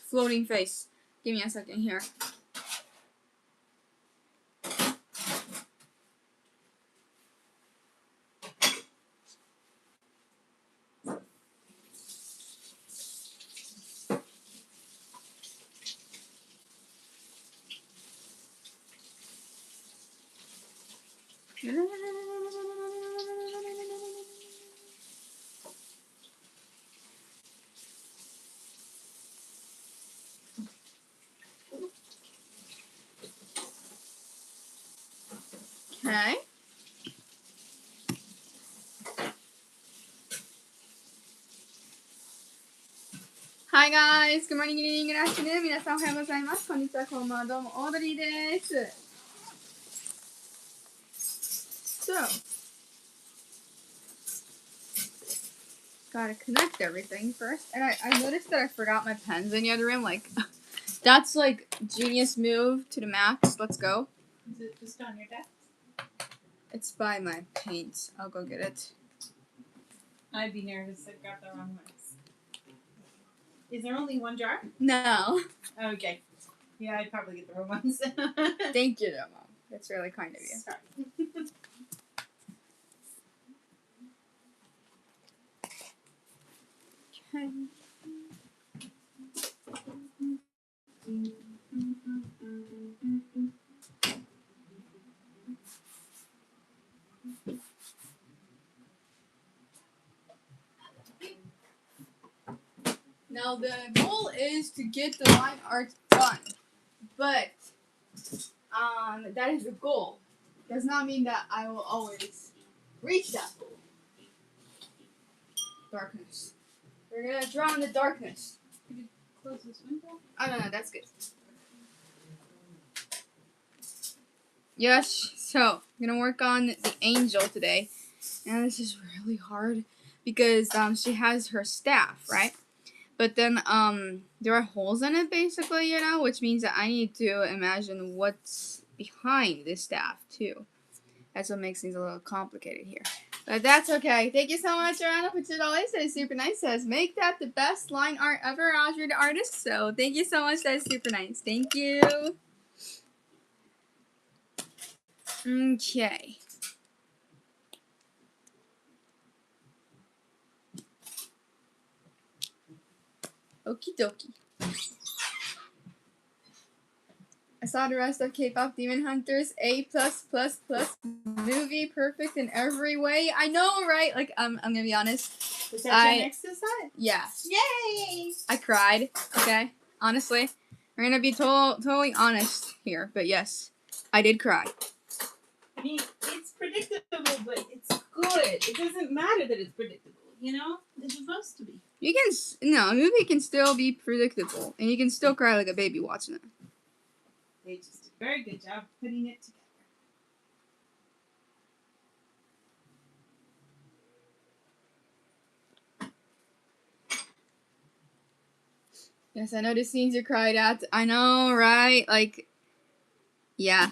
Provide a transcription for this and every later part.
floating face. Give me a second here. Okay. Hi guys! Good morning, good evening, good afternoon. 皆さんおはようございます。こんにちは、こんばんは。どうも、オードリーです。So, gotta connect everything first. And I noticed that I forgot my pens in the other room. Like, that's like genius move to the max. Let's go. Is it just on your desk? It's by my paint. I'll go get it. I'd be nervous to grab the wrong ones. Is there only one jar? No. Okay. Yeah, I'd probably get the wrong ones. Thank you, though, Mom. That's really kind of you. Sorry. Okay. Now the goal is to get the line art done, but that is the goal. Does not mean that I will always reach that goal. Darkness. We're gonna draw in the darkness. Could you close this window? Oh no, that's good. Yes, so I'm gonna work on the angel today, and this is really hard because she has her staff, right? But then there are holes in it basically, you know, which means that I need to imagine what's behind this staff too. That's what makes things a little complicated here. But that's okay. Thank you so much, Joanna. Which it always says super nice. Says make that the best line art ever. Audrey the artist. So thank you so much. That is super nice. Thank you. Okay. Okie dokie. I saw the rest of K-pop Demon Hunters. A+++. Movie perfect in every way. I know, right? Like, I'm gonna be honest. Was that your next side? Yeah. Yay! I cried. Okay. Honestly, we're gonna be totally honest here. But yes, I did cry. I mean, it's predictable, but it's good. It doesn't matter that it's predictable. You know, it's supposed to be. You can a movie can still be predictable, and you can still cry like a baby watching it. They just did a very good job putting it together. Yes, I know the scenes you cried at. I know, right? Like, yeah.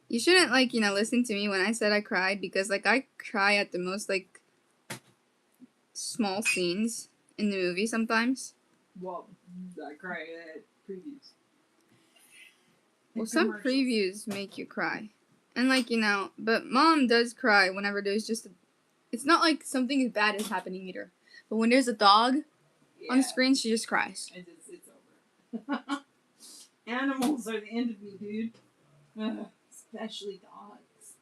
You shouldn't, like, listen to me when I said I cried, because, like, I cry at the most, like, small scenes in the movie sometimes. Well, I cry at previews. Well, some previews make you cry. And, like, but Mom does cry whenever there's just it's not like something bad is happening either. But when there's a dog on the screen, she just cries. It's over. Animals are the end of me, dude. Ugh, especially dogs.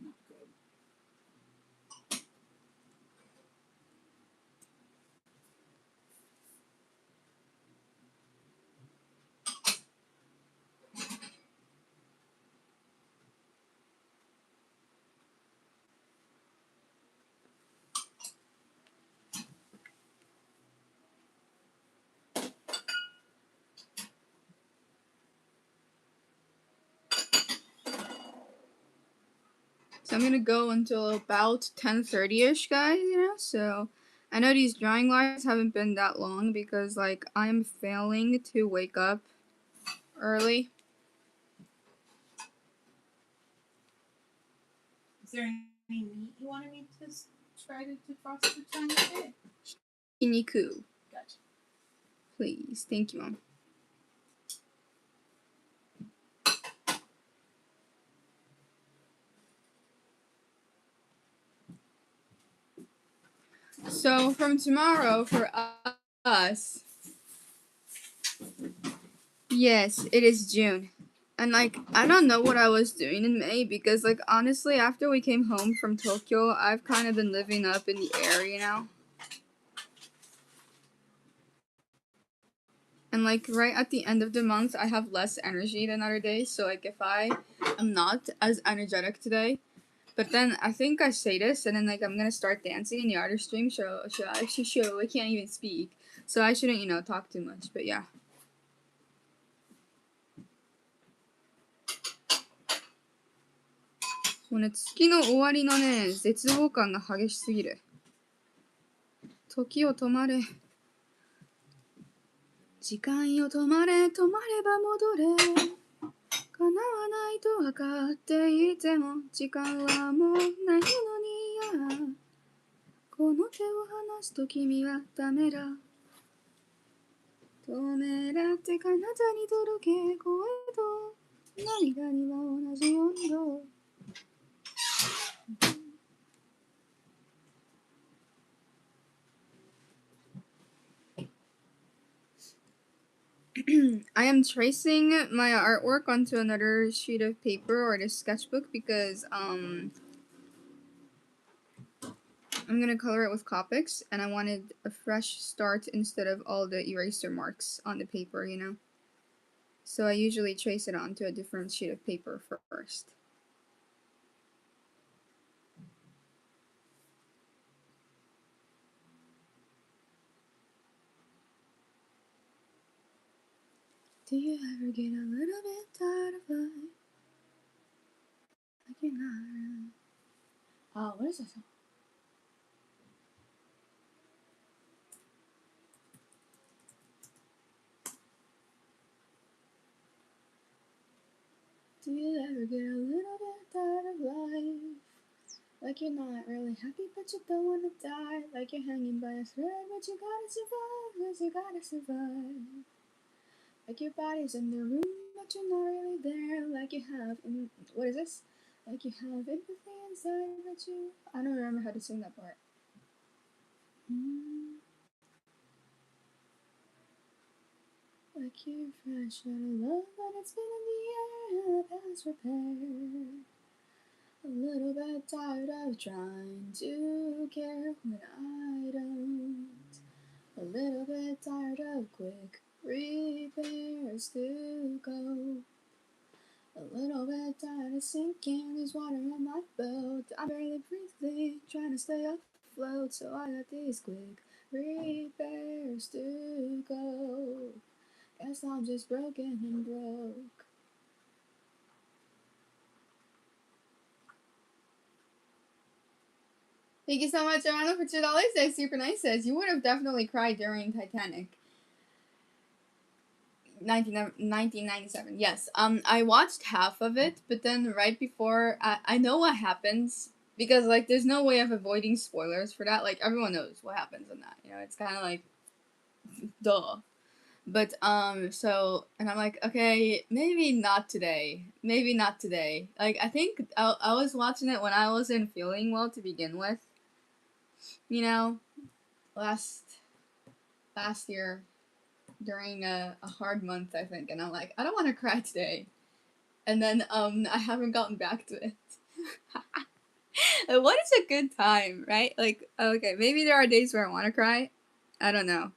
Not good. So I'm gonna go until about 10:30ish, guys. So I know these drawing lines haven't been that long because, like, I'm failing to wake up early. Is there any meat you wanted me to try to frost the time with it? Yakiniku. Gotcha. Please. Thank you, Mom. So from tomorrow for us, yes, it is June. And like I don't know what I was doing in May because like honestly after we came home from Tokyo, I've kind of been living up in the air, you know? And like right at the end of the month, I have less energy than other days. So like if I am not as energetic today, but then I think I say this, and then like I'm gonna start dancing in the other stream. So I can't even speak, so I shouldn't talk too much. But yeah. もうね、月の終わりのね、絶望感が激しすぎる。時を止まれ。時間よ止まれ、止まれば戻れ。叶わないと分かっていても、時間はもうないのにや。この手を離すと君はダメだ。止めらって彼方に届け、声と涙には同じ温度。I am tracing my artwork onto another sheet of paper or this sketchbook because I'm gonna color it with Copics and I wanted a fresh start instead of all the eraser marks on the paper, you know? So I usually trace it onto a different sheet of paper first. Do you ever get a little bit tired of life? Like you're not really... Oh, what is that song? Do you ever get a little bit tired of life? Like you're not really happy but you don't wanna die. Like you're hanging by a thread but you gotta survive, 'cause you gotta survive. Like your body's in the room but you're not really there. Like you have, what is this? Like you have empathy inside but you... I don't remember how to sing that part. Like you're fresh out of love but it's been in the air past repair. A little bit tired of trying to care when I don't. A little bit tired of quick repairs to go. A little bit tired of sinking, there's water in my boat. I'm barely breathing, trying to stay afloat, so I got these quick repairs to go. Guess I'm just broken and broke. Thank you so much, Joanna, for $2. That's super nice. Says you would have definitely cried during Titanic. 1997. Yes. I watched half of it, but then right before, I know what happens because like there's no way of avoiding spoilers for that. Like everyone knows what happens in that. You know, it's kind of like, duh. But so and I'm like, okay, maybe not today. Maybe not today. Like I think I was watching it when I wasn't feeling well to begin with. You know, last year during a hard month, I think, and I'm like, I don't want to cry today. And then I haven't gotten back to it. What is a good time, right? Like, okay, maybe there are days where I want to cry. I don't know.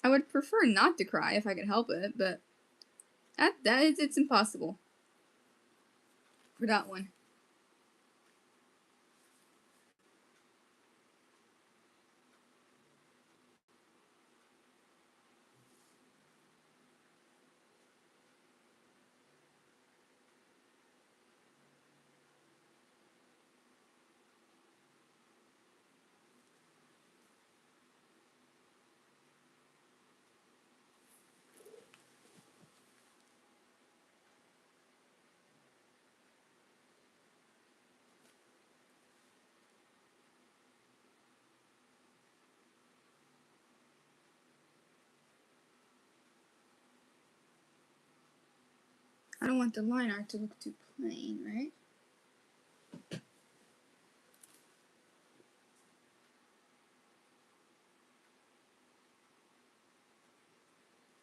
I would prefer not to cry if I could help it, but it's impossible for that one. I don't want the line art to look too plain, right?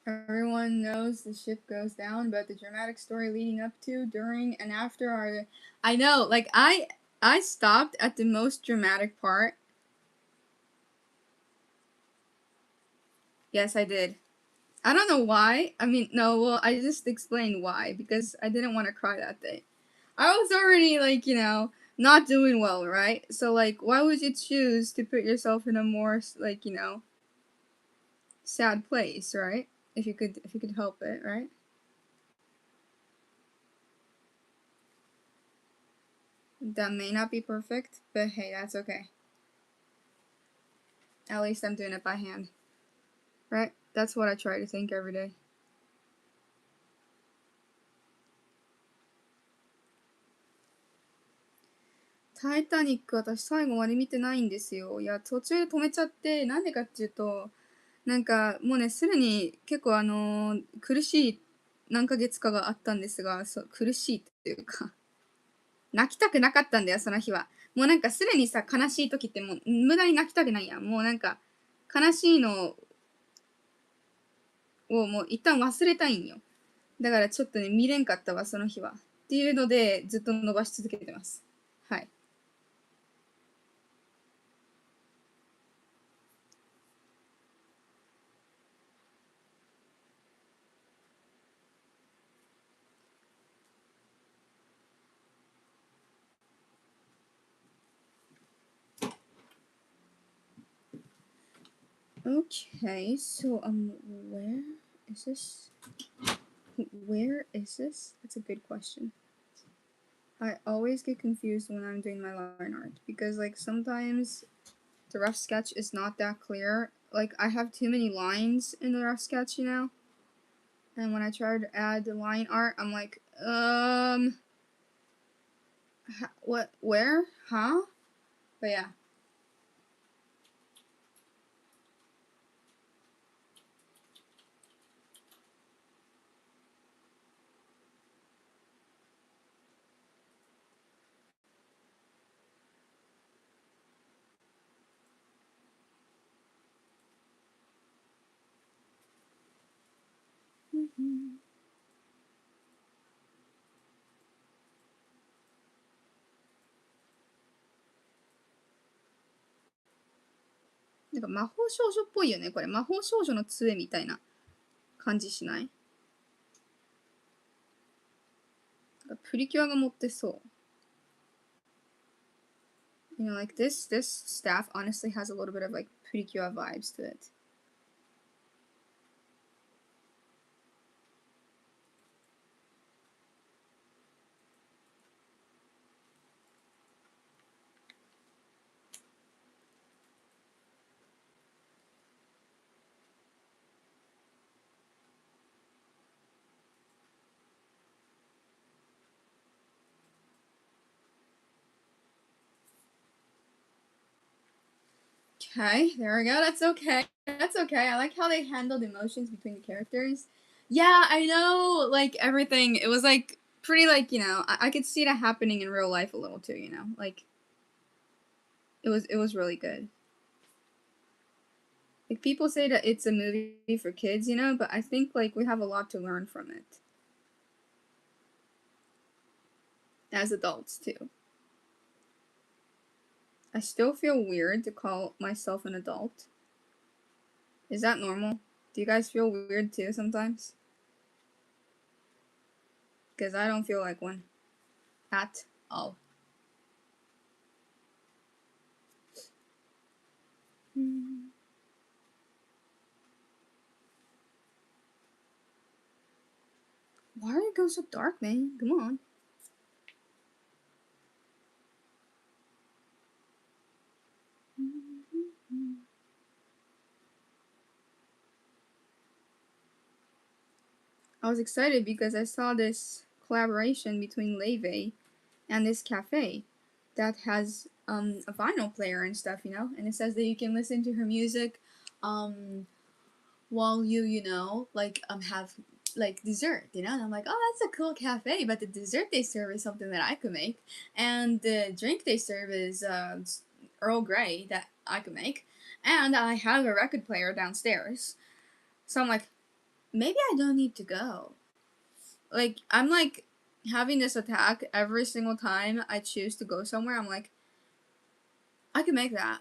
Everyone knows the ship goes down, but the dramatic story leading up to, during, and after are. I know, like I stopped at the most dramatic part. Yes, I did. I don't know why. I mean, no, well, I just explained why because I didn't want to cry that day. I was already like, not doing well, right? So like, why would you choose to put yourself in a more like, sad place, right? If you could help it, right? That may not be perfect, but hey, that's okay. At least I'm doing it by hand. Right? That's what I try to think every day.タイタニック私最後まで見てないんですよ。いや、途中で止めちゃって、なんでかっていうと、なんかもうね、すでに結構苦しい何ヶ月かがあったんですが、苦しいっていうか、泣きたくなかったんだよ、その日は。もうなんかすでにさ、悲しい時ってもう無駄に泣きたくないやん。もうなんか、悲しいのをもう一旦忘れたいんよ。だからちょっとね、見れんかったわ、その日は。っていうので、ずっと伸ばし続けてます。はい。Okay, so where is this? Where is this? That's a good question. I always get confused when I'm doing my line art because like sometimes the rough sketch is not that clear. Like I have too many lines in the rough sketch, and when I try to add the line art, I'm like, what, where, huh? But yeah. Mm-hmm. なんか魔法少女っぽいよね、これ。魔法少女の杖みたいな感じしない？プリキュアが持ってそう。Like this staff honestly has a little bit of like Purikua vibes to it. Okay, there we go. That's okay. That's okay. I like how they handled emotions between the characters. Yeah, I know. Like everything, it was like pretty like I could see that happening in real life a little too. Like it was really good. Like people say that it's a movie for kids, but I think like we have a lot to learn from it as adults too. I still feel weird to call myself an adult. Is that normal? Do you guys feel weird too sometimes? Because I don't feel like one. At all. Why are you going so dark, man? Come on. I was excited because I saw this collaboration between Leve and this cafe that has a vinyl player and stuff, and it says that you can listen to her music while you like have like dessert, you know? And I'm like, oh, that's a cool cafe, but the dessert they serve is something that I could make, and the drink they serve is Earl Grey that I could make, and I have a record player downstairs. So I'm like, maybe I don't need to go. Like, I'm like having this attack every single time I choose to go somewhere. I'm like, I could make that.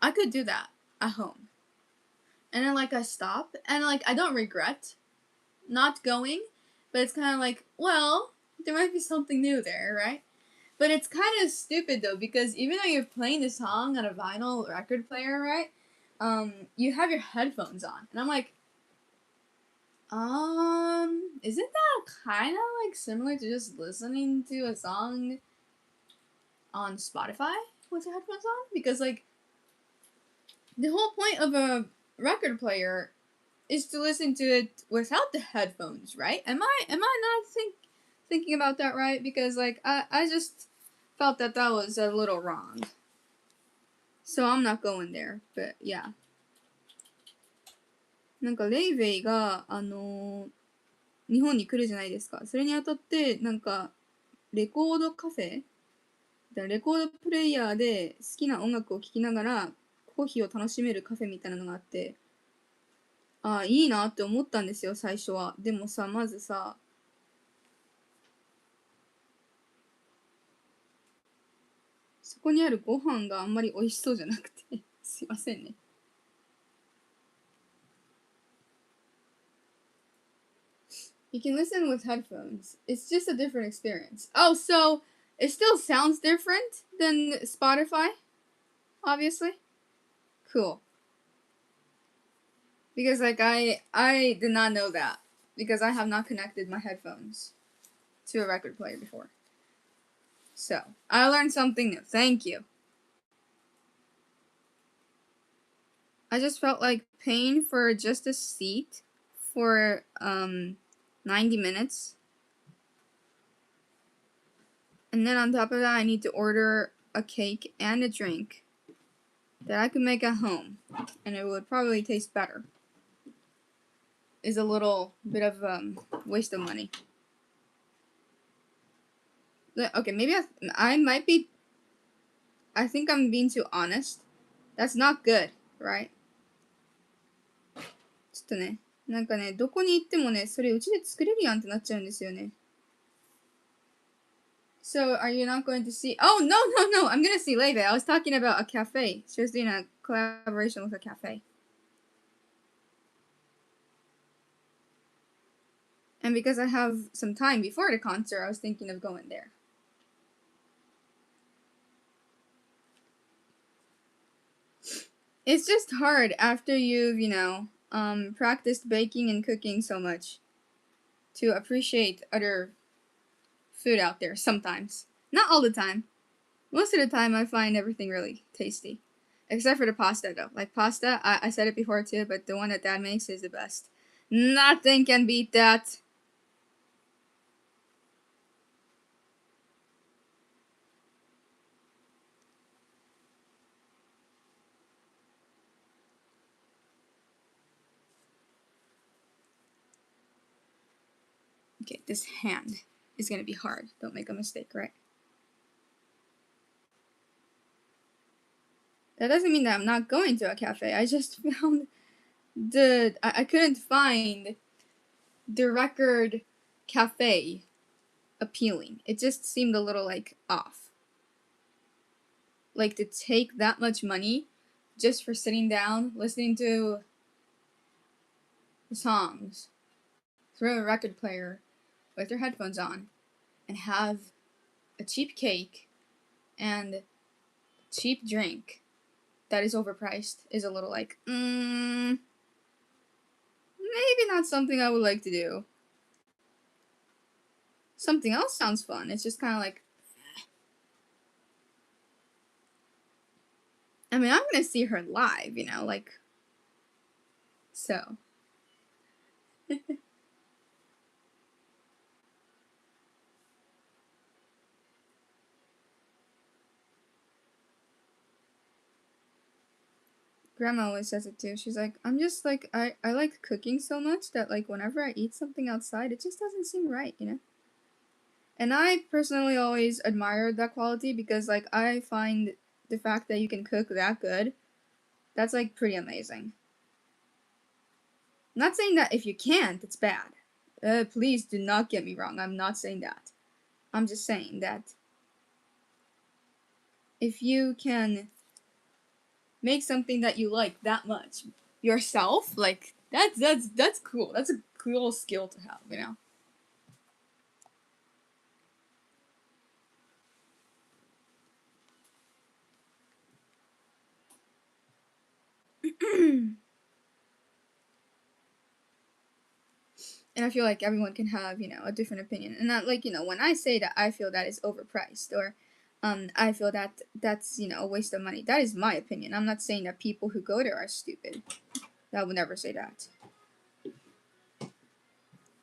I could do that at home. And then like I stop and like I don't regret not going, but it's kind of like, well, there might be something new there, right? But it's kind of stupid though, because even though you're playing the song on a vinyl record player, right? You have your headphones on, and I'm like, isn't that kind of like similar to just listening to a song on Spotify with your headphones on? Because like the whole point of a record player is to listen to it without the headphones, right? Am I not thinking about that right? Because like I just felt that that was a little wrong. So I'm not going there. But yeah. なんかレイベイが日本に来るじゃないですか。それにあたってなんかレコードカフェ、レコードプレイヤーで好きな音楽を聴きながらコーヒーを楽しめるカフェみたいなのがあって、あ、いいなって思ったんですよ、最初は。でもさ、まずさ、そこにあるご飯があんまり美味しそうじゃなくてすいませんね。You can listen with headphones. It's just a different experience. Oh, so it still sounds different than Spotify? Obviously. Cool. Because like I did not know that because I have not connected my headphones to a record player before. So, I learned something new. Thank you. I just felt like paying for just a seat for 90 minutes. And then on top of that, I need to order a cake and a drink that I could make at home. And it would probably taste better. Is a little bit of waste of money. Okay, maybe I might be... I think I'm being too honest. That's not good, right? ちょっとね、なんかね、どこに行ってもね、それうちで作れるやんってなっちゃうんですよね。So, are you not going to see... Oh, no, no, no! I'm gonna see Leve. I was talking about a cafe. She was doing a collaboration with a cafe. And because I have some time before the concert, I was thinking of going there. It's just hard after you've, you know, practiced baking and cooking so much to appreciate other food out there sometimes. Not all the time. Most of the time I find everything really tasty. Except for the pasta though. Like pasta, I said it before too, but the one that Dad makes is the best. Nothing can beat that. Okay, this hand is gonna be hard. Don't make a mistake, right? That doesn't mean that I'm not going to a cafe. I just found I couldn't find the record cafe appealing. It just seemed a little like off. Like to take that much money just for sitting down, listening to the songs through a record player with your headphones on, and have a cheap cake and cheap drink that is overpriced is a little like, maybe not something I would like to do. Something else sounds fun. It's just kind of like, I mean, I'm gonna see her live, you know, like, so. Grandma always says it too. She's like, I'm just like, I like cooking so much that like whenever I eat something outside, it just doesn't seem right, you know? And I personally always admired that quality because like I find the fact that you can cook that good, that's like pretty amazing. I'm not saying that if you can't, it's bad. Please do not get me wrong. I'm not saying that. I'm just saying that if you can make something that you like that much yourself, like that's cool. That's a cool skill to have, you know. And I feel like everyone can have, you know, a different opinion. And not like, you know, when I say that I feel that is overpriced or I feel that that's, you know, a waste of money. That is my opinion. I'm not saying that people who go there are stupid. I would never say that.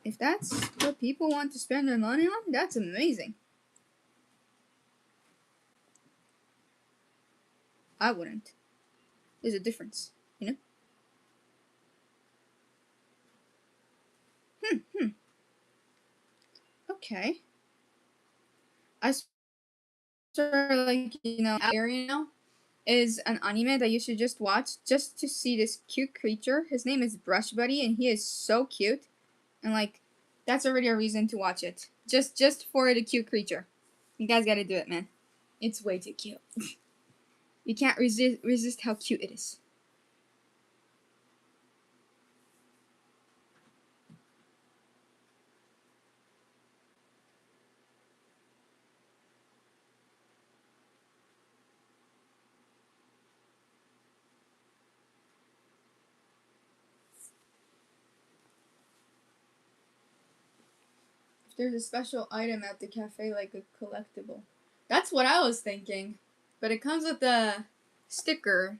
If that's what people want to spend their money on, that's amazing. I wouldn't. There's a difference, you know? Okay. I sort of like, you know, area now is an anime that you should just watch just to see this cute creature. His name is Brush Buddy, and he is so cute. And like, that's already a reason to watch it. Just for the cute creature. You guys gotta do it, man. It's way too cute. You can't resist how cute it is. There's a special item at the cafe, like a collectible. That's what I was thinking. But it comes with a sticker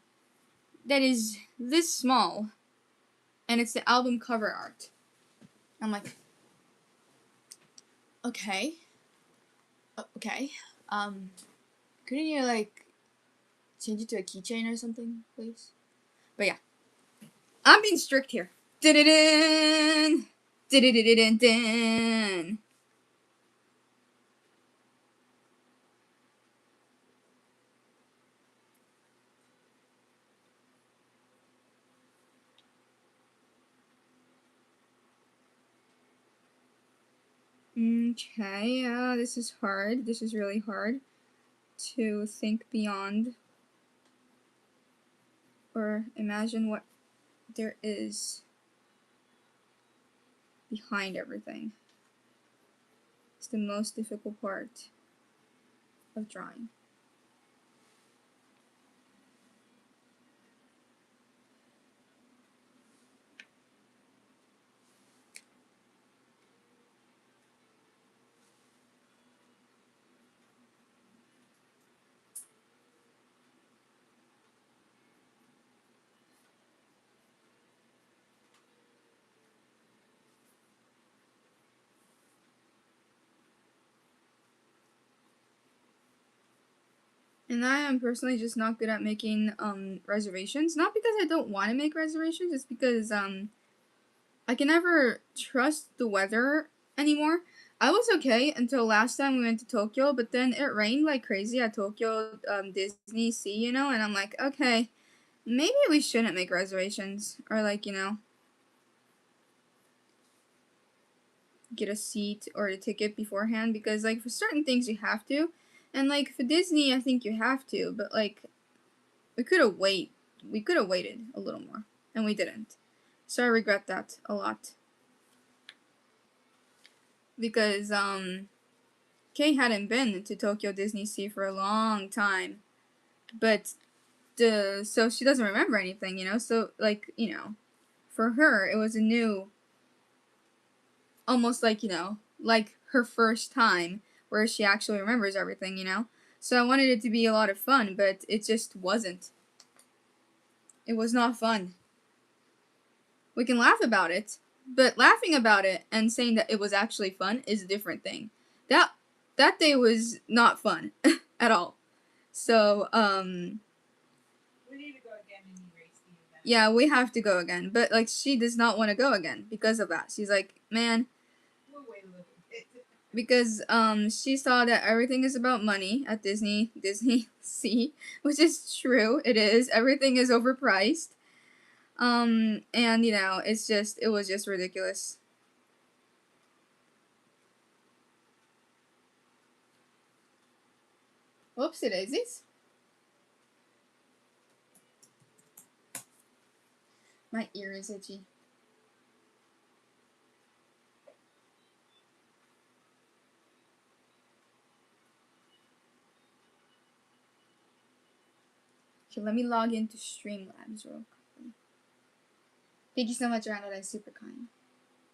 that is this small. And it's the album cover art. I'm like, okay. Okay. Couldn't you, like, change it to a keychain or something, please? But yeah. I'm being strict here. Da-da-dun! Da-da-da-da-dun! Okay, this is hard. This is really hard to think beyond or imagine what there is behind everything. It's the most difficult part of drawing. And I am personally just not good at making reservations. Not because I don't want to make reservations, it's because I can never trust the weather anymore. I was okay until last time we went to Tokyo, but then it rained like crazy at Tokyo Disney Sea, you know, and I'm like, okay, maybe we shouldn't make reservations or like, you know, get a seat or a ticket beforehand because like for certain things you have to. And like for Disney, I think you have to, but like we could have waited a little more and we didn't. So I regret that a lot. Because Kay hadn't been to Tokyo Disney Sea for a long time. But so she doesn't remember anything, you know? So like, you know, for her it was a new almost like, you know, like her first time where she actually remembers everything, you know? So I wanted it to be a lot of fun, but it just wasn't. It was not fun. We can laugh about it, but laughing about it and saying that it was actually fun is a different thing. That day was not fun at all. So, We need to go again and erase Yeah, we have to go again. But, like, she does not want to go again because of that. She's like, man, We'll wait a little bit. because she saw that everything is about money at Disney Sea, which is true. It is. Everything is overpriced. And you know, it was just ridiculous. Whoopsie daisies. My ear is itchy. Okay, let me log into Streamlabs real quickly. Thank you so much, Rana. That's super kind.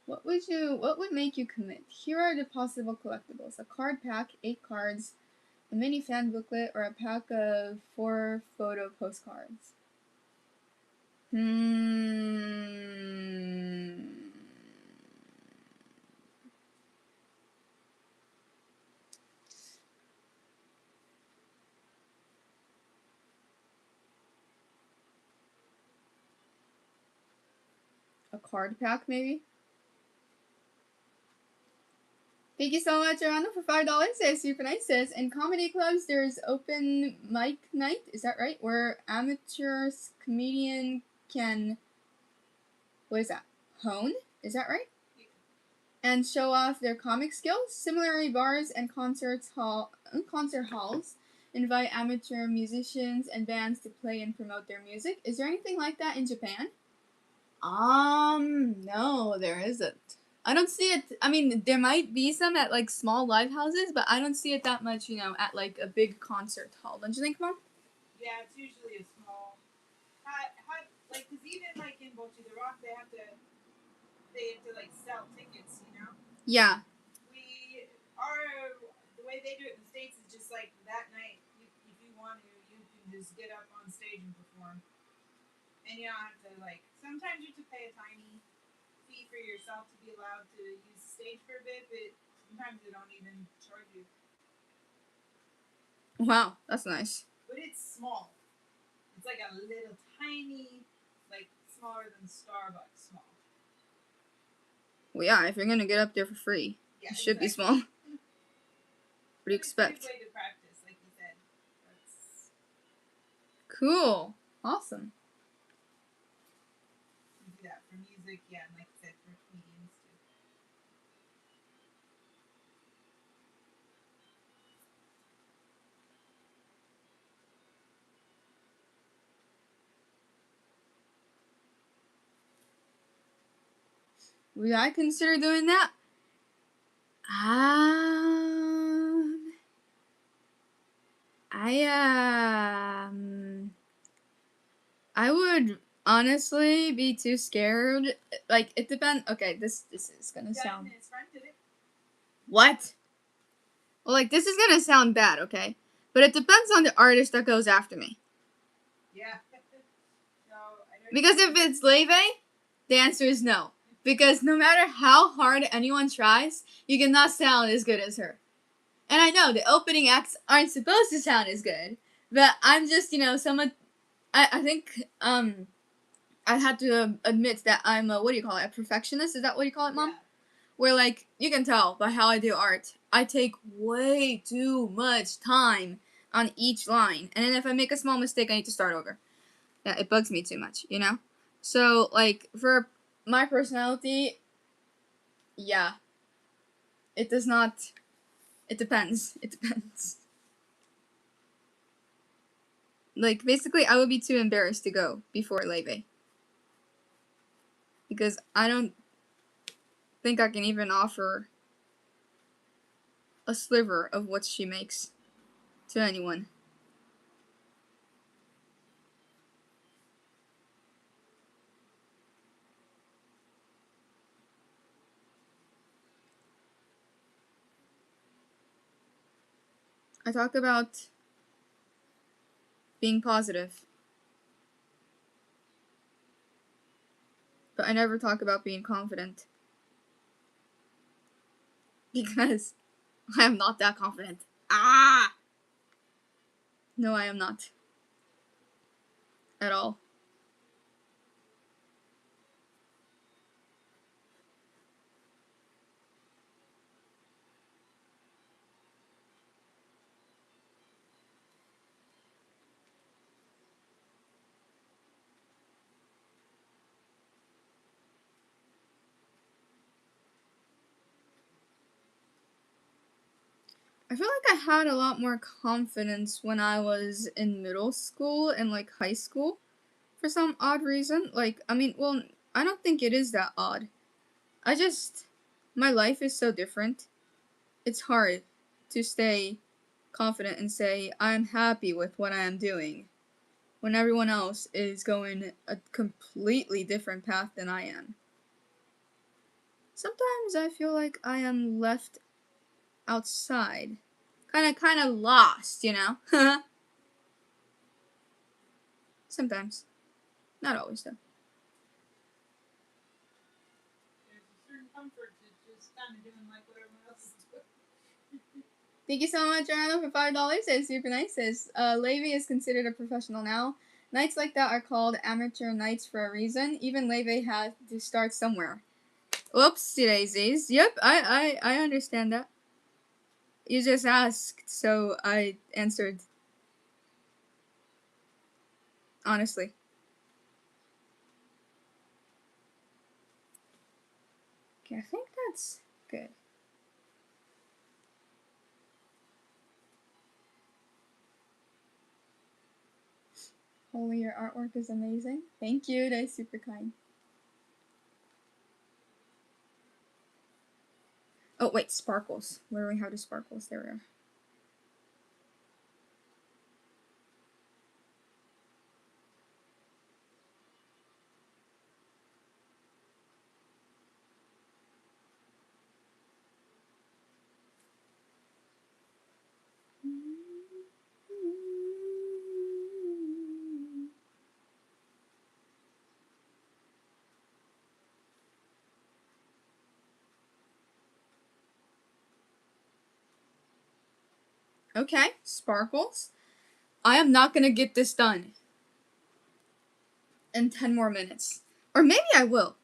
What would make you commit? Here are the possible collectibles: a card pack, 8 cards, a mini fan booklet, or a pack of 4 photo postcards. A card pack, maybe? Thank you so much, Arana, for $5. That's super nice. Says, in comedy clubs, there's open mic night. Is that right? Where amateurs comedian can, what is that? Hone? Is that right? Yeah. And show off their comic skills. Similarly, bars and concert halls invite amateur musicians and bands to play and promote their music. Is there anything like that in Japan? No, there isn't. I don't see it. I mean, there might be some at like small live houses, but I don't see it that much, you know, at like a big concert hall. Don't you think, Mom? Yeah, it's usually a small. Like, cause even like in Bochi the Rock, they have to like sell tickets, you know. Yeah. The way they do it in the States is just like that night. If you want to, you can just get up on stage and perform, and you don't have to like. Sometimes you have to pay a tiny fee for yourself to be allowed to use the stage for a bit, but sometimes they don't even charge you. Wow, that's nice. But it's small. It's like a little tiny, like smaller than Starbucks small. Well, yeah, if you're gonna get up there for free, Yeah, it should exactly. be small. What do you expect? It's a good way to practice, like you said. Cool. Awesome. You do that for music, yeah, and like I said, for comedians too. Would I consider doing that? I would honestly be too scared. Like, it depends. Okay, this is gonna sound. His friend did it. What? Well, like, this is gonna sound bad, okay? But it depends on the artist that goes after me. Yeah. No, I know. Because if it's Leve, the answer is no. Because no matter how hard anyone tries, you cannot sound as good as her. And I know the opening acts aren't supposed to sound as good, but I'm just, you know, someone. I think I had to admit that I'm a, what do you call it, a perfectionist? Is that what you call it, Mom? Yeah. Where, like, you can tell by how I do art, I take way too much time on each line. And then if I make a small mistake, I need to start over. Yeah, it bugs me too much, you know? So, like, for my personality, yeah. It does not. It depends. It depends. Like, basically, I would be too embarrassed to go before Leve. Because I don't think I can even offer a sliver of what she makes to anyone. I talk about being positive, but I never talk about being confident. Because I am not that confident. Ah! No, I am not. At all. I feel like I had a lot more confidence when I was in middle school and like high school for some odd reason. Like, I mean, well, I don't think it is that odd. I just, my life is so different. It's hard to stay confident and say, I'm happy with what I am doing when everyone else is going a completely different path than I am. Sometimes I feel like I am left outside. Kinda lost, you know? Sometimes. Not always, though. There's a certain comfort to just kind of doing like what everyone else is doing. Thank you so much, Arno, for $5. It's super nice. Says, Levy is considered a professional now. Nights like that are called amateur nights for a reason. Even Levy had to start somewhere. Whoopsie daisies. Yep, I understand that. You just asked, so I answered. Honestly. Okay, I think that's good. Holy, your artwork is amazing. Thank you, that's super kind. Oh, wait, sparkles. Where do we have the sparkles? There we are. Okay, sparkles. I am not gonna get this done in 10 more minutes. Or maybe I will.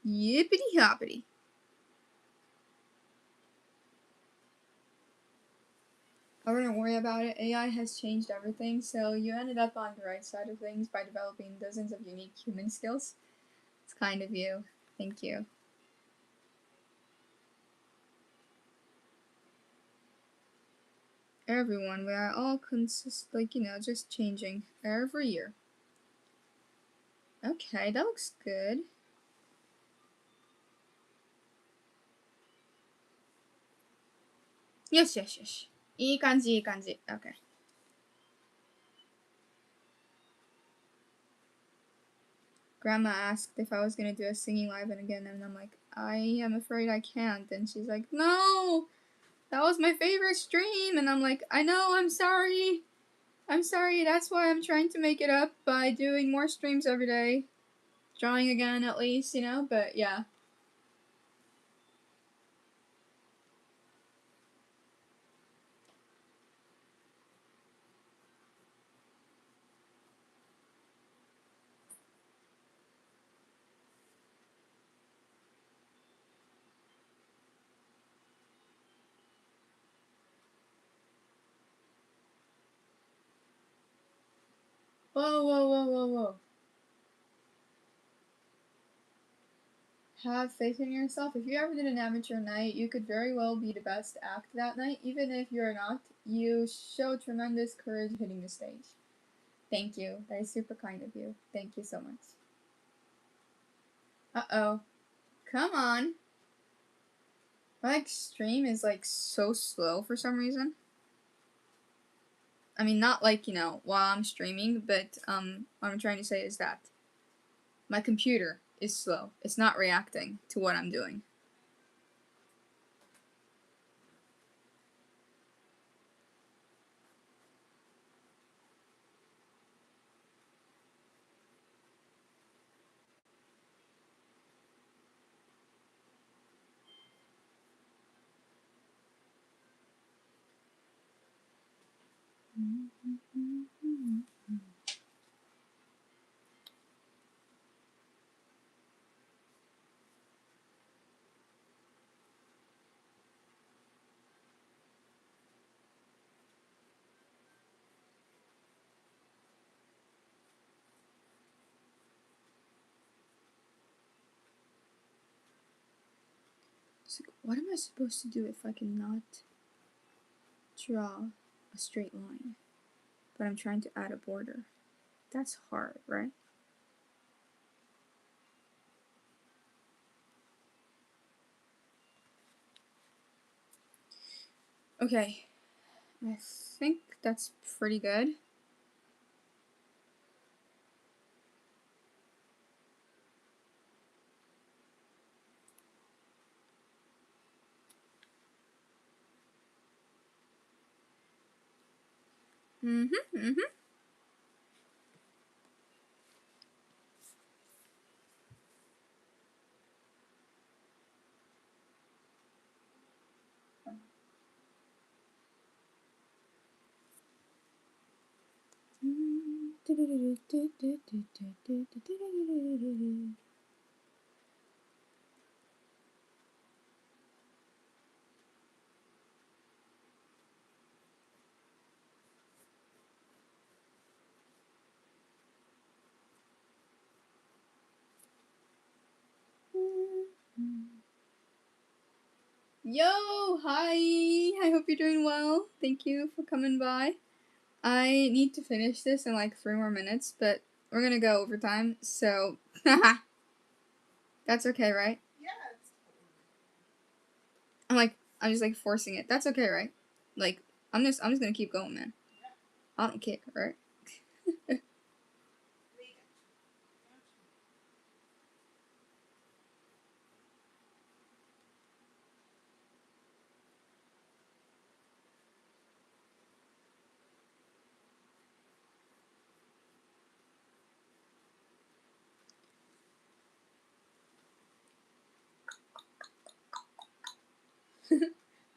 Yippity hoppity. I wouldn't worry about it. AI has changed everything, so you ended up on the right side of things by developing dozens of unique human skills. It's kind of you. Thank you. Everyone, we are all just changing every year. Okay, that looks good. Yes, yes, yes. いい感じ, Okay. Grandma asked if I was gonna do a singing live again, and I'm like, I am afraid I can't. And she's like, no, that was my favorite stream. And I'm like, I know, I'm sorry. I'm sorry, that's why I'm trying to make it up by doing more streams every day. Drawing again, at least, but yeah. Whoa, whoa, whoa, whoa, whoa. Have faith in yourself. If you ever did an amateur night, you could very well be the best act that night. Even if you're not, you show tremendous courage hitting the stage. Thank you. That is super kind of you. Thank you so much. Uh-oh. Come on. My stream is so slow for some reason. I mean, not while I'm streaming, but what I'm trying to say is that my computer is slow. It's not reacting to what I'm doing. What am I supposed to do if I cannot draw a straight line? But I'm trying to add a border. That's hard, right? Okay, I think that's pretty good. Yo, hi! I hope you're doing well. Thank you for coming by. I need to finish this in like 3 more minutes, but we're gonna go overtime, so that's okay, right? Yeah, it's I'm just like forcing it. That's okay, right? Like, I'm just gonna keep going, man. I don't care, right?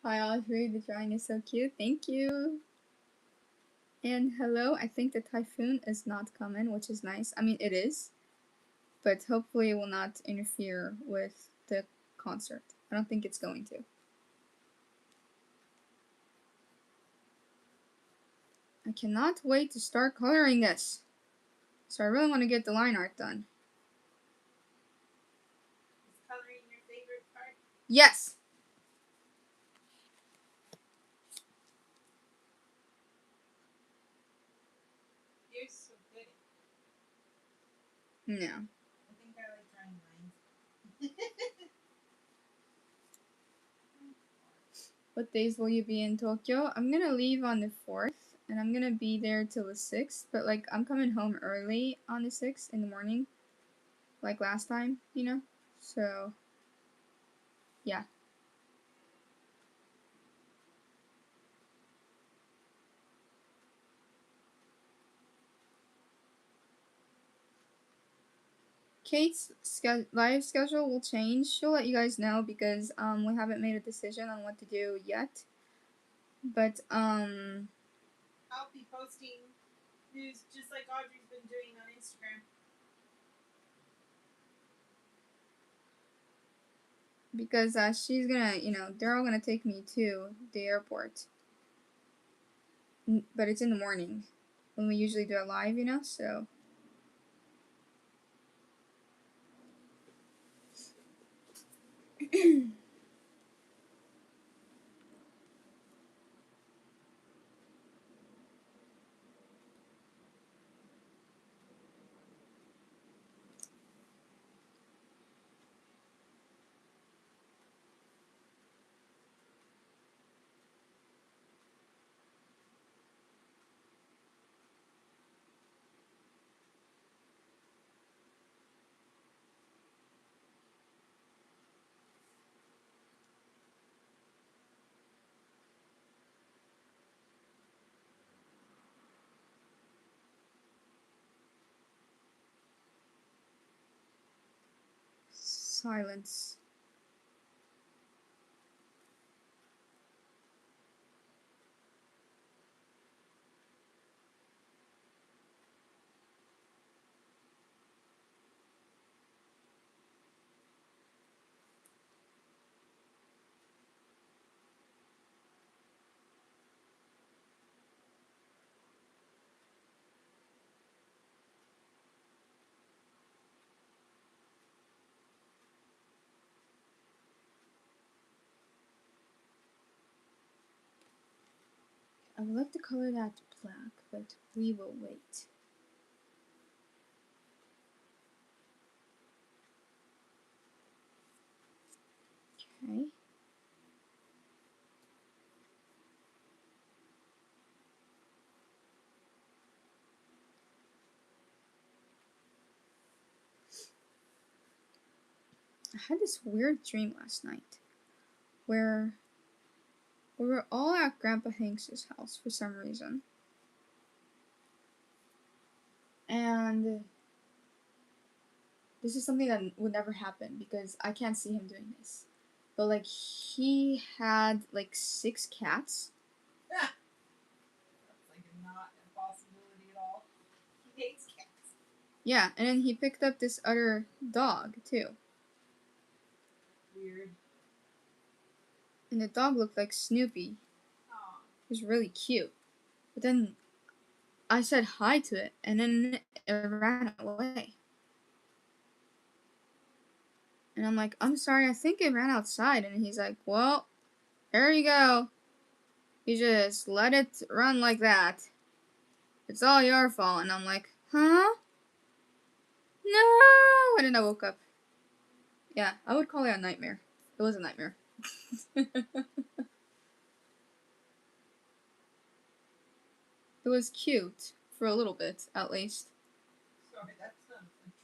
Hi Audrey, the drawing is so cute. Thank you. And hello, I think the typhoon is not coming, which is nice. I mean, it is, but hopefully it will not interfere with the concert. I don't think it's going to. I cannot wait to start coloring this. So I really want to get the line art done. Is coloring your favorite part? Yes! You're so good. No. I think I like drawing lines. What days will you be in Tokyo? I'm gonna leave on the 4th, and I'm gonna be there till the 6th, but like, I'm coming home early on the 6th in the morning, like last time, you know? So, yeah. Kate's live schedule will change. She'll let you guys know because we haven't made a decision on what to do yet. But I'll be posting news just like Audrey's been doing on Instagram. because she's gonna, they're all gonna take me to the airport. But it's in the morning when we usually do it live, so. Silence. would like to color that black, but we will wait. Okay. I had this weird dream last night where we were all at Grandpa Hanks's house for some reason. And this is something that would never happen because I can't see him doing this. But like he had like 6 cats. That's like not a possibility at all. He hates cats. Yeah, and then he picked up this other dog too. Weird. And the dog looked like Snoopy. Aw. It was really cute. But then I said hi to it, and then it ran away. And I'm like, I'm sorry, I think it ran outside. And he's like, well, there you go. You just let it run like that. It's all your fault. And I'm like, huh? No! And then I woke up. Yeah, I would call it a nightmare. It was a nightmare. It was cute. For a little bit, at least. Sorry, that's not a dream.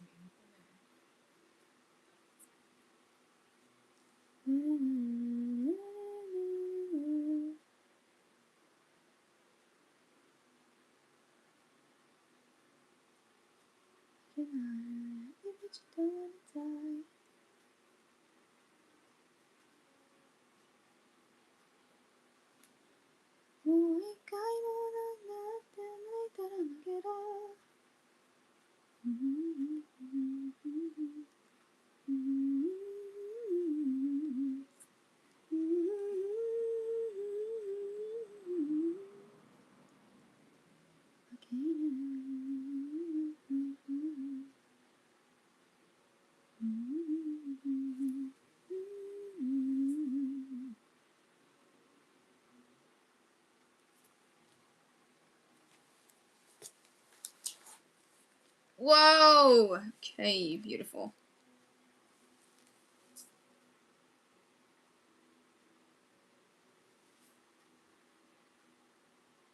Whoa! Okay, beautiful.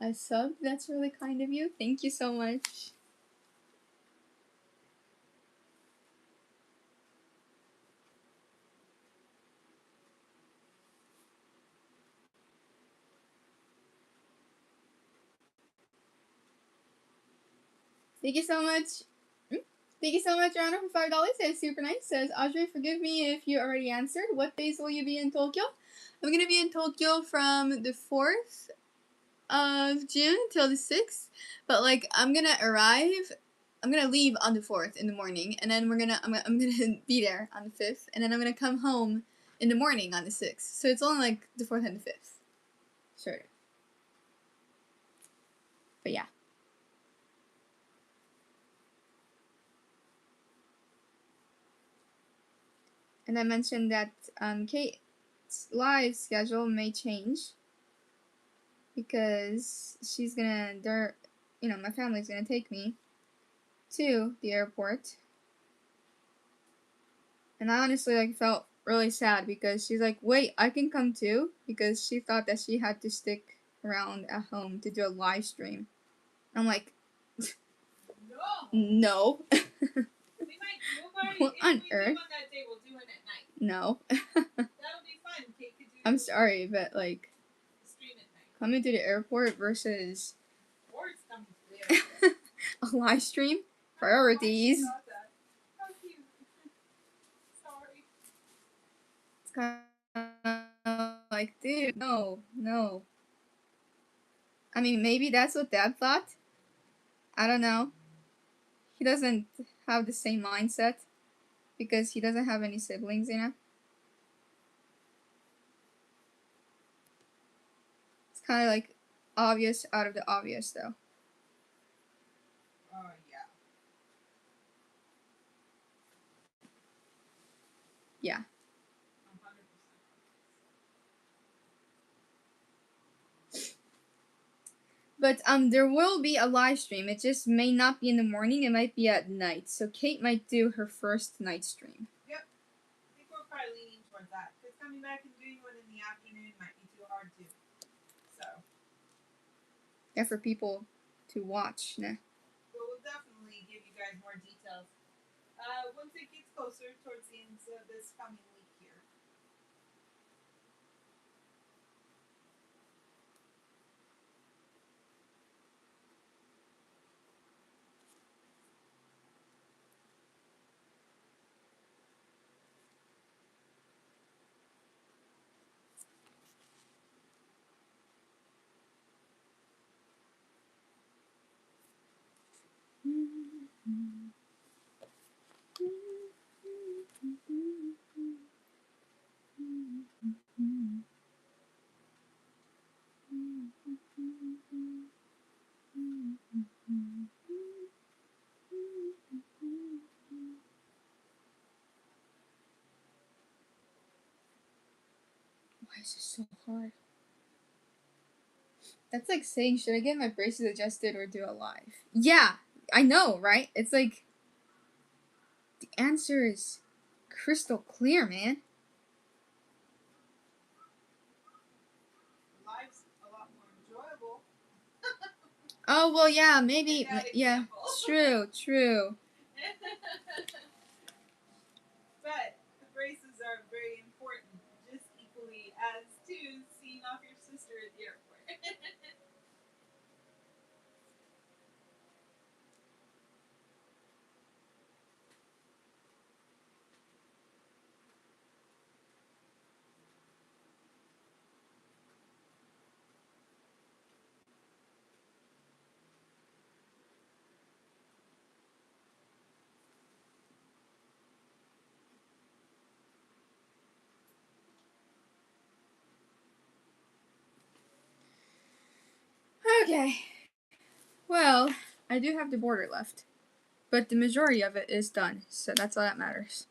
I subbed. That's really kind of you. Thank you so much. Thank you so much. Thank you so much, Rana, for $5. That's super nice. Says, Audrey, forgive me if you already answered. What days will you be in Tokyo? I'm going to be in Tokyo from the 4th of June till the 6th. But, like, I'm going to arrive. I'm going to leave on the 4th in the morning. And then I'm going to be there on the 5th. And then I'm going to come home in the morning on the 6th. So it's only, like, the 4th and the 5th. Sure. But, yeah. And I mentioned that Kate's live schedule may change because she's gonna, my family's gonna take me to the airport. And I honestly felt really sad because she's like, wait, I can come too, because she thought that she had to stick around at home to do a live stream. I'm like, no. What on earth? No. That'll be fun. Kate could do I'm sorry, but like, stream at night. coming to the airport versus Or it's coming to the airport. a live stream? Priorities. How cute. Sorry. It's kind of like, dude, no. I mean, maybe that's what Dad thought. I don't know. He doesn't have the same mindset because he doesn't have any siblings, It's kind of like obvious out of the obvious, though. Yeah. Yeah. 100%. But there will be a live stream. It just may not be in the morning. It might be at night. So Kate might do her first night stream. Yep. I think we're probably leaning towards that. Because coming back and doing one in the afternoon might be too hard too. So. Yeah, for people to watch. Nah. But we'll definitely give you guys more details. Once it gets closer towards the end of this coming week here. Why is this so hard? That's like saying, should I get my braces adjusted or do a live? Yeah, I know, right? It's like, the answer is crystal clear, man. Life's a lot more enjoyable. Oh, well, yeah, maybe. Yeah, true. But the braces are very important, just equally as to seeing off your sister at the airport. Okay. Well, I do have the border left. But the majority of it is done. So that's all that matters.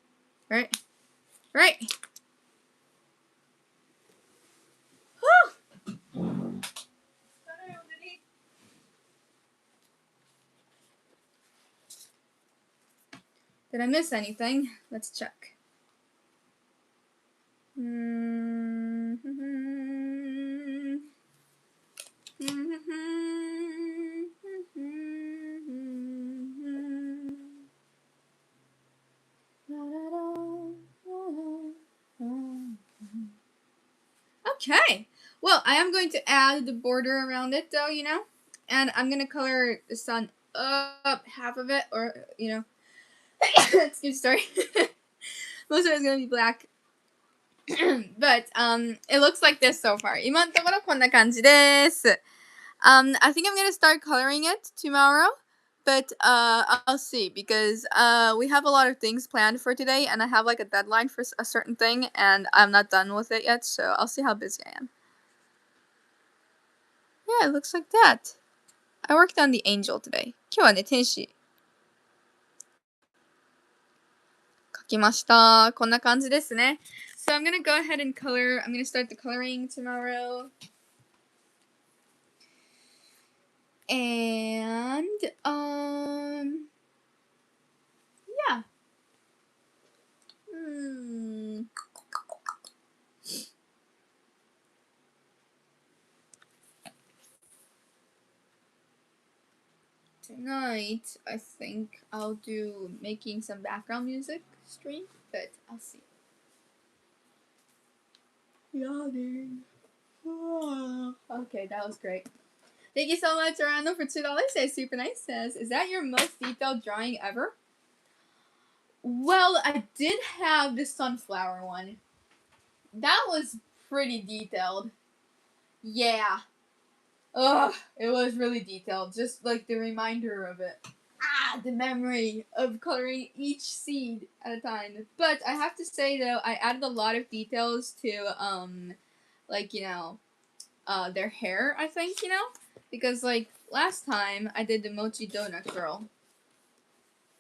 Right? Right! Whew! Did I miss anything? Let's check. Okay. Well, I am going to add the border around it, though, you know? And I'm going to color the sun up half of it, or, you know. Excuse, sorry. Most of it's going to be black. But, it looks like this so far. 今のところこんな感じです。I think I'm going to start coloring it tomorrow. But I'll see because we have a lot of things planned for today and I have like a deadline for a certain thing and I'm not done with it yet, so I'll see how busy I am. Yeah, it looks like that. I worked on the angel today. 今日はね、天使描きました。こんな感じですね。So I'm gonna go ahead and color. I'm gonna start the coloring tomorrow. And yeah. Tonight, I think I'll do making some background music stream, but I'll see. Yawning. Okay, that was great. Thank you so much, Orlando, for $2. Says super nice. Says, is that your most detailed drawing ever? Well, I did have the sunflower one. That was pretty detailed. Yeah. Ugh, it was really detailed. Just like the reminder of it. The memory of coloring each seed at a time. But I have to say though, I added a lot of details to like, you know, their hair, I think, you know? Because like last time I did the mochi donut girl.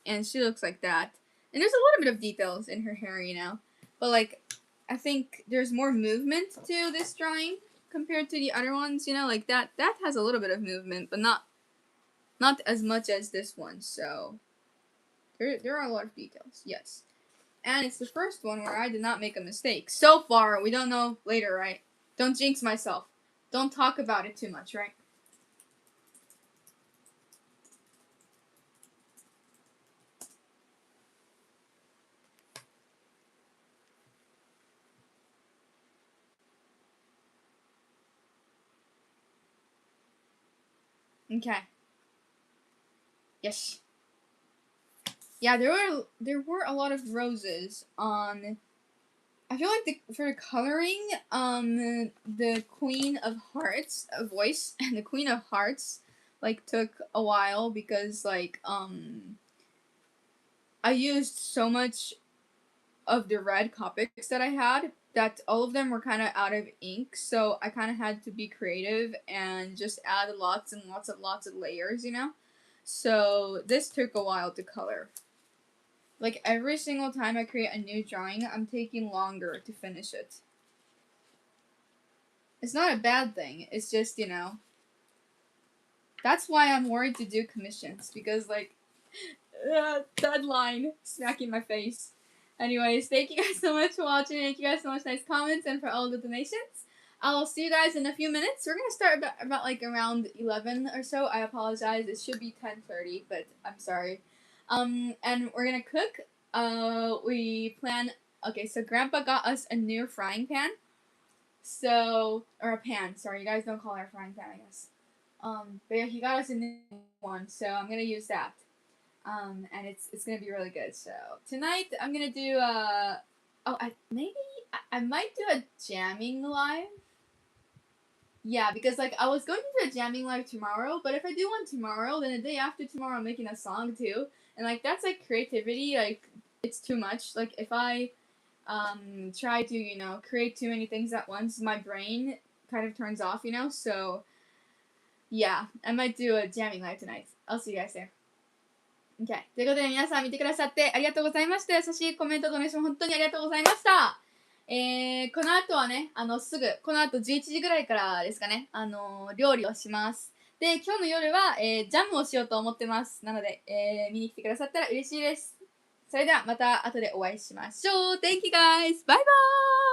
And she looks like that. And there's a little bit of details in her hair, you know. But like I think there's more movement to this drawing. compared to the other ones, you know, like that has a little bit of movement, but not as much as this one. So there are a lot of details, yes. And it's the first one where I did not make a mistake. So far, we don't know later, right? Don't jinx myself. Don't talk about it too much, right? Okay. Yes. Yeah, there were a lot of roses on. I feel like for the coloring, the Queen of Hearts voice and the Queen of Hearts like took a while because like I used so much of the red Copics that I had that all of them were kind of out of ink, so I kind of had to be creative and just add lots and lots of layers, you know? So this took a while to color. Like every single time I create a new drawing, I'm taking longer to finish it. It's not a bad thing, it's just, you know, that's why I'm worried to do commissions, because like, deadline smacking my face. Anyways, thank you guys so much for watching. Thank you guys so much for nice comments and for all the donations. I'll see you guys in a few minutes. We're gonna start about like around 11 or so. I apologize. It should be 10:30, but I'm sorry. And we're gonna cook. We plan. Okay, so Grandpa got us a new frying pan. So, or a pan. Sorry, you guys don't call it a frying pan, I guess. But yeah, he got us a new one, so I'm gonna use that. And it's gonna be really good. So tonight I'm gonna do I might do a jamming live. Yeah, because like I was going to do a jamming live tomorrow, but if I do one tomorrow, then the day after tomorrow I'm making a song too, and like that's like creativity. Like it's too much. Like if I try to create too many things at once, my brain kind of turns off. So yeah, I might do a jamming live tonight. I'll see you guys there. Okay. ということで皆さん見てくださってありがとうございました。優しいコメントドネーション本当にありがとうございました。この後はね、すぐ、この後11時ぐらいからですかね、料理をします。で、今日の夜は、ジャムをしようと思ってます。なので、見に来てくださったら嬉しいです。それではまた後でお会いしましょう。Thank you guys! バイバーイ